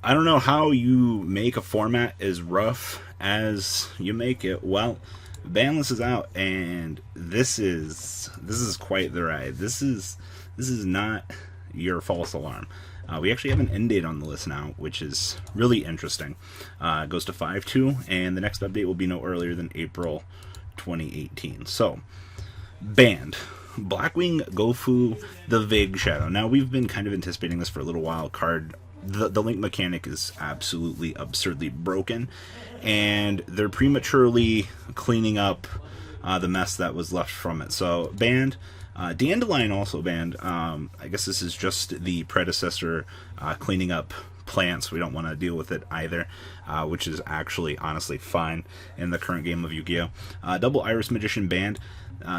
I don't know how you make a format as rough as you make it. Well, Banless is out, and this is quite the ride. This is not your false alarm. We actually have an end date on the list now, which is really interesting. It goes to 5/2, and the next update will be no earlier than April 2018. So, banned. Blackwing, Gofu, the Vague Shadow. Now, we've been kind of anticipating this for a little while. The link mechanic is absolutely absurdly broken, and they're prematurely cleaning up the mess that was left from it. So, banned. Dandelion also banned. I guess this is just the predecessor cleaning up plants. We don't want to deal with it either, which is actually honestly fine in the current game of Yu-Gi-Oh! Double Iris Magician banned.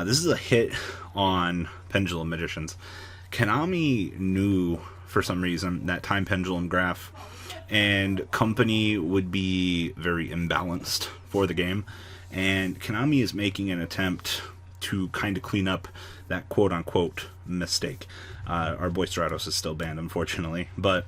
This is a hit on Pendulum Magicians. Konami knew for some reason that time pendulum graph and company would be very imbalanced for the game, and Konami is making an attempt to kind of clean up that quote-unquote mistake. Our boy Stratos is still banned, unfortunately, but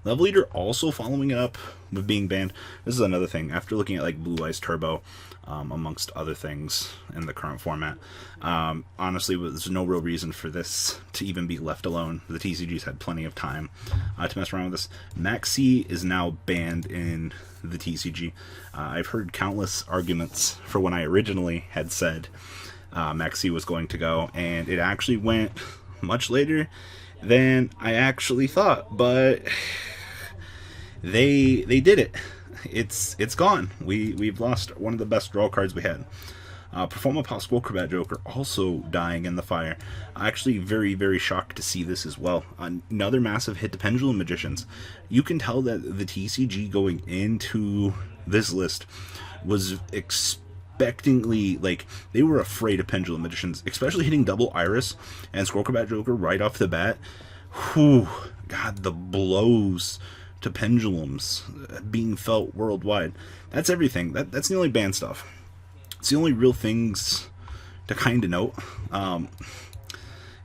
Love Leader also following it up with being banned. This is another thing. After looking at like Blue Eyes Turbo, amongst other things in the current format, honestly, there's no real reason for this to even be left alone. The TCG's had plenty of time to mess around with this. Maxi is now banned in the TCG. I've heard countless arguments for when I originally had said Maxi was going to go, and it actually went much later than I actually thought, but they did it. It's gone. We've lost one of the best draw cards we had. Performa Possible Acrobat Joker also dying in the fire. Actually, very, very shocked to see this as well. Another massive hit to Pendulum Magicians. You can tell that the TCG going into this list was expectantly, like, they were afraid of Pendulum Magicians, especially hitting Double Iris and Scroll Acrobat Joker right off the bat. Whew, God, the blows to pendulums being felt worldwide. That's everything. That's the only banned stuff. It's the only real things to kind of note.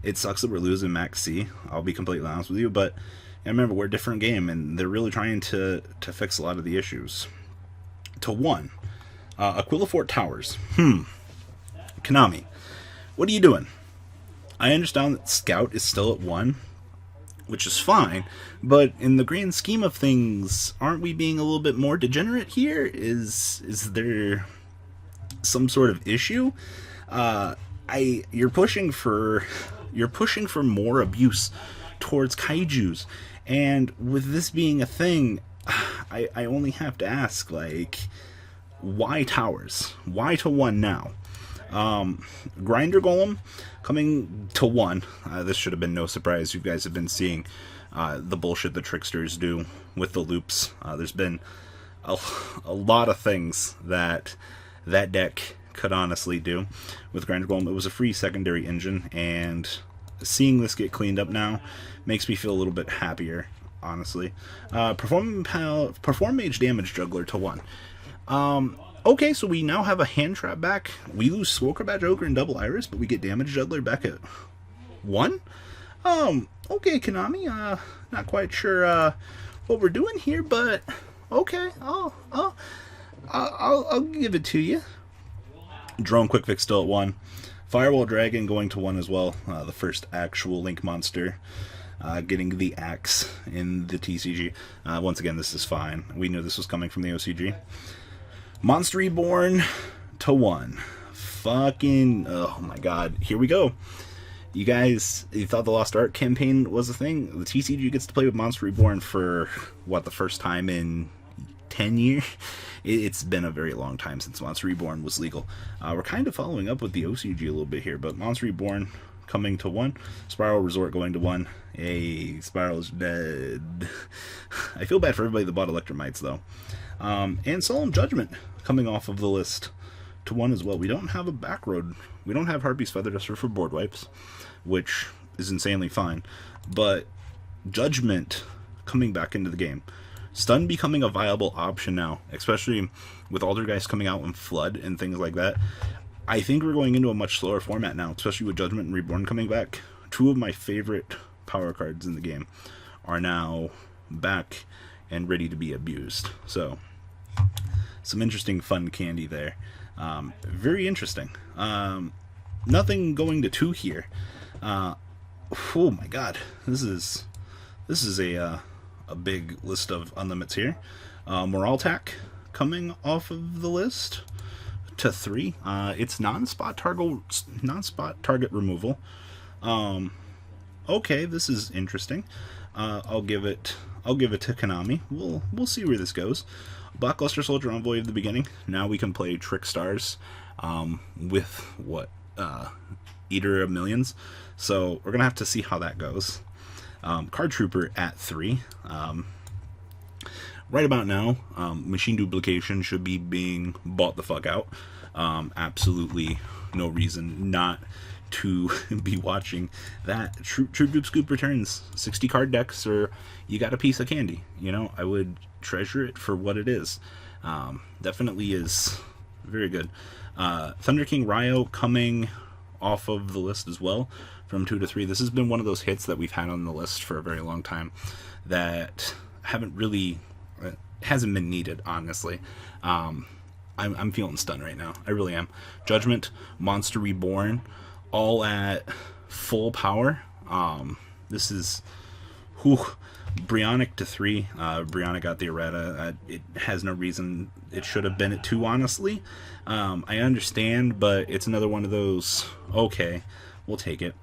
It sucks that we're losing Max C. I'll be completely honest with you, but remember, we're a different game, and they're really trying to fix a lot of the issues. To 1, Aquilafort Towers. Konami, what are you doing? I understand that Scout is still at 1, which is fine, but in the grand scheme of things, aren't we being a little bit more degenerate here? Is there some sort of issue? You're pushing for more abuse towards kaijus, and with this being a thing, I only have to ask, like, why towers? Why to 1 now? Grinder Golem coming to 1. This should have been no surprise. You guys have been seeing the bullshit the tricksters do with the loops. There's been a lot of things that deck could honestly do with Grinder Golem. It was a free secondary engine, and seeing this get cleaned up now makes me feel a little bit happier, honestly. Perform Mage Damage Juggler to 1. Okay, so we now have a hand trap back. We lose Swokra Joker and Double Iris, but we get Damage Juggler back at 1? Okay, Konami, not quite sure what we're doing here, but okay, I'll give it to you. Drone Quick Fix still at 1. Firewall Dragon going to 1 as well. The first actual Link monster getting the axe in the TCG. Once again, this is fine. We knew this was coming from the OCG. Monster Reborn to 1. Fucking, oh my god. Here we go. You guys, you thought the Lost Art campaign was a thing? The TCG gets to play with Monster Reborn for, what, the first time in 10 years? It's been a very long time since Monster Reborn was legal. We're kind of following up with the OCG a little bit here, but Monster Reborn coming to 1. Spiral Resort going to 1. Hey, Spiral's dead. I feel bad for everybody that bought Electromites, though. And Solemn Judgment coming off of the list to 1 as well. We don't have a Backroad. We don't have Harpy's Feather Duster for board wipes, which is insanely fine. But Judgment coming back into the game. Stun becoming a viable option now, especially with Alder guys coming out in Flood and things like that. I think we're going into a much slower format now, especially with Judgment and Reborn coming back. 2 of my favorite power cards in the game are now back and ready to be abused. So, some interesting, fun candy there. Very interesting. Nothing going to 2 here. Oh my god, this is a big list of unlimits here. Moraltac coming off of the list to 3. It's non-spot target removal. Okay, this is interesting. I'll give it to Konami. We'll see where this goes. Blockbuster Soldier Envoy at the beginning. Now we can play Trick Stars with what Eater of Millions. So we're gonna have to see how that goes. Card Trooper at 3. Right about now, machine duplication should be being bought the fuck out. Absolutely no reason not to be watching that. Troop Dupe Scoop returns 60 card decks, or you got a piece of candy. You know, I would treasure it for what it is. Definitely is very good. Thunder King Ryo coming off of the list as well from 2 to 3. This has been one of those hits that we've had on the list for a very long time that haven't really hasn't been needed, honestly. I'm feeling stunned right now. I really am. Judgment, Monster Reborn, all at full power. This is Brionic to 3. Brionic got the errata. It has no reason it should have been at 2, honestly. I understand, but it's another one of those, okay, we'll take it.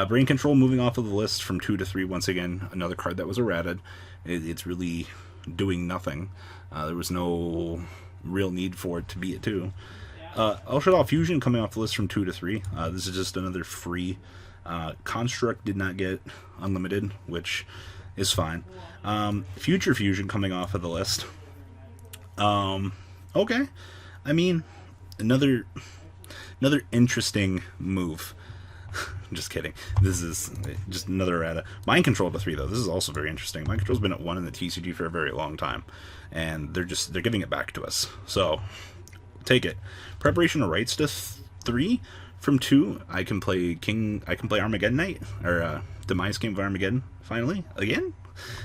Brain Control moving off of the list from 2 to 3. Once again, another card that was errated. It's really doing nothing. There was no real need for it to be at 2. Ultra Law Fusion coming off the list from 2 to 3. This is just another free. Construct did not get unlimited, which is fine. Future Fusion coming off of the list. Okay. I mean, another interesting move. Just kidding. This is just another errata. Mind Control to 3, though. This is also very interesting. Mind Control's been at 1 in the TCG for a very long time, and they're giving it back to us. So take it. Preparation of Rights to 3 from 2. I can play Armageddon Knight, or Demise Game of Armageddon. Finally, again.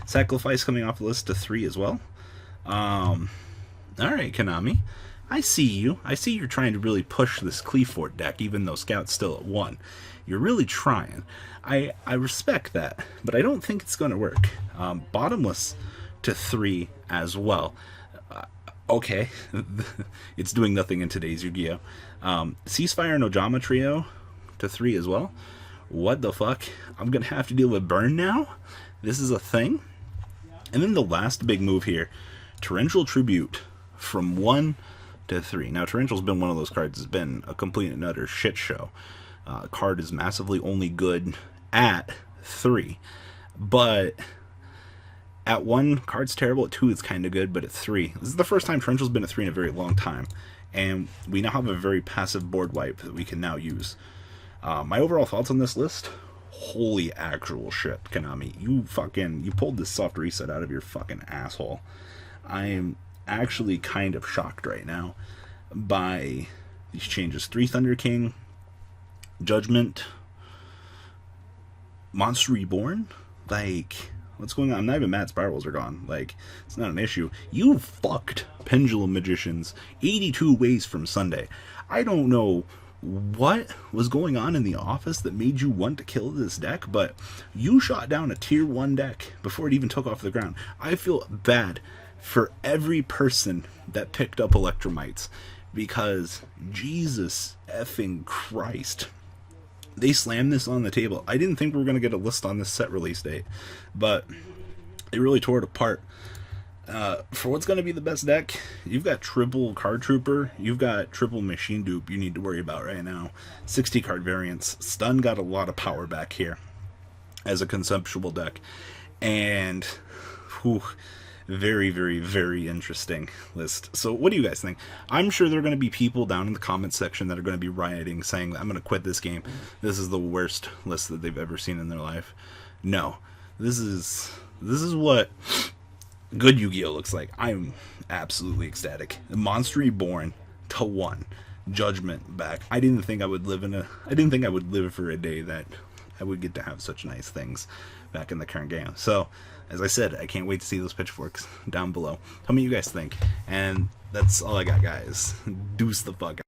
Sacrifice coming off the list to 3 as well. All right, Konami. I see you. I see you're trying to really push this Cleefort deck, even though Scout's still at 1. You're really trying. I respect that, but I don't think it's going to work. Bottomless to 3 as well. Okay. It's doing nothing in today's Yu-Gi-Oh! Ceasefire and Ojama Trio to 3 as well. What the fuck? I'm going to have to deal with Burn now? This is a thing? And then the last big move here. Torrential Tribute from 1 to 3. Now, Torrential's been one of those cards that's been a complete and utter shit show. Card is massively only good at 3. But at 1, card's terrible. At 2, it's kind of good. But at 3, this is the first time Torrential's been at 3 in a very long time. And we now have a very passive board wipe that we can now use. My overall thoughts on this list? Holy actual shit, Konami. You pulled this soft reset out of your fucking asshole. I'm actually kind of shocked right now by these changes. 3 Thunder King, Judgment, Monster Reborn. Like, what's going on? Not even Mad Spirals are gone. Like, it's not an issue. You fucked Pendulum Magicians 82 ways from Sunday. I don't know what was going on in the office that made you want to kill this deck, but you shot down a tier 1 deck before it even took off the ground. I feel bad for every person that picked up Electromites, because Jesus effing Christ, they slammed this on the table. I didn't think we were going to get a list on this set release date, but they really tore it apart. For what's going to be the best deck, you've got triple Card Trooper, you've got triple Machine Dupe you need to worry about right now. 60 card variants. Stun got a lot of power back here as a conceptual deck. And very, very, very interesting list. So what do you guys think? I'm sure there are going to be people down in the comments section that are going to be rioting, saying, I'm going to quit this game. This is the worst list that they've ever seen in their life. No. This is what good Yu-Gi-Oh! Looks like. I'm absolutely ecstatic. Monster Reborn to 1. Judgment back. I didn't think I would live for a day that I would get to have such nice things back in the current game. So as I said, I can't wait to see those pitchforks down below. Tell me what you guys think. And that's all I got, guys. Deuce the fuck.